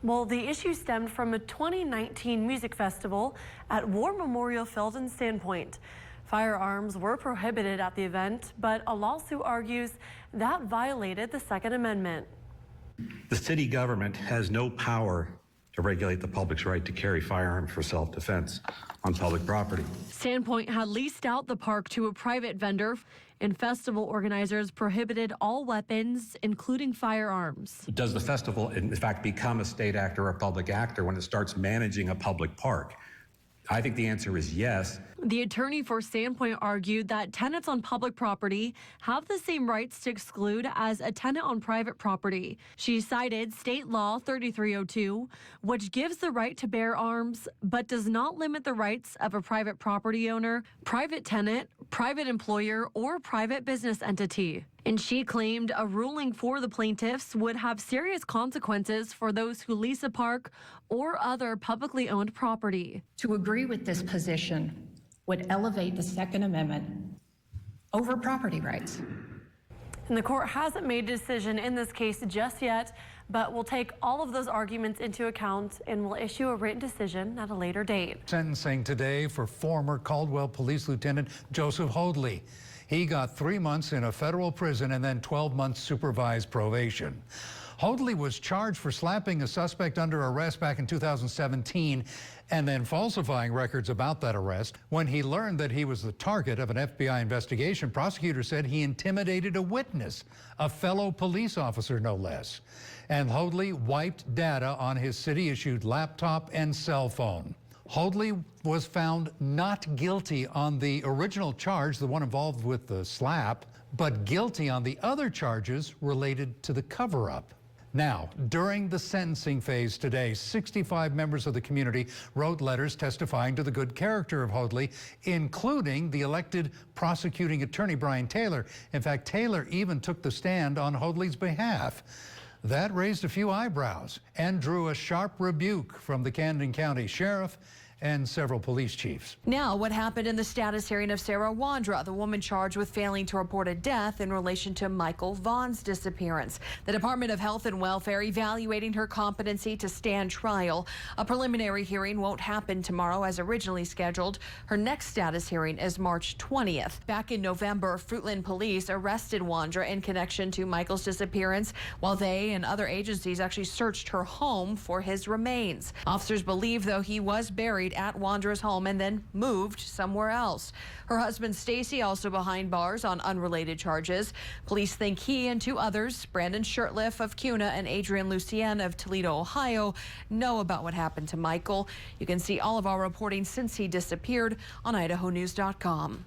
Well, the issue stemmed from a 2019 music festival at War Memorial Field in Sandpoint. Firearms were prohibited at the event, but a lawsuit argues that violated the Second Amendment. The city government has no power to regulate the public's right to carry firearms for self-defense on public property. Sandpoint had leased out the park to a private vendor, and festival organizers prohibited all weapons, including firearms. Does the festival, in fact, become a state actor or a public actor when it starts managing a public park? I think the answer is yes. The attorney for Sandpoint argued that tenants on public property have the same rights to exclude as a tenant on private property. She cited State Law 3302, which gives the right to bear arms, but does not limit the rights of a private property owner, private tenant, private employer, or private business entity. And she claimed a ruling for the plaintiffs would have serious consequences for those who lease a park or other publicly owned property. To agree with this position would elevate the Second Amendment over property rights. And the court hasn't made a decision in this case just yet, but we'll take all of those arguments into account and will issue a written decision at a later date. Sentencing today for former Caldwell Police Lieutenant Joseph Hoadley. He got 3 months in a federal prison and then 12 months supervised probation. Hoadley was charged for slapping a suspect under arrest back in 2017 and then falsifying records about that arrest. When he learned that he was the target of an FBI investigation, prosecutors said he intimidated a witness, a fellow police officer no less. And Hoadley wiped data on his city-issued laptop and cell phone. Hoadley was found not guilty on the original charge, the one involved with the slap, but guilty on the other charges related to the cover-up. Now, during the sentencing phase today, 65 members of the community wrote letters testifying to the good character of Hoadley, including the elected prosecuting attorney, Brian Taylor. In fact, Taylor even took the stand on Hoadley's behalf. That raised a few eyebrows and drew a sharp rebuke from the Camden County Sheriff and several police chiefs. Now, what happened in the status hearing of Sarah Wondra, the woman charged with failing to report a death in relation to Michael Vaughan's disappearance. The Department of Health and Welfare evaluating her competency to stand trial. A preliminary hearing won't happen tomorrow as originally scheduled. Her next status hearing is March 20th. Back in November, Fruitland police arrested Wondra in connection to Michael's disappearance, while they and other agencies actually searched her home for his remains. Officers believe, though, he was buried at Wondra's home and then moved somewhere else. Her husband Stacy also behind bars on unrelated charges. Police think he and two others, Brandon Shirtliff of Kuna and Adrian Lucien of Toledo, Ohio, know about what happened to Michael. You can see all of our reporting since he disappeared on IdahoNews.com.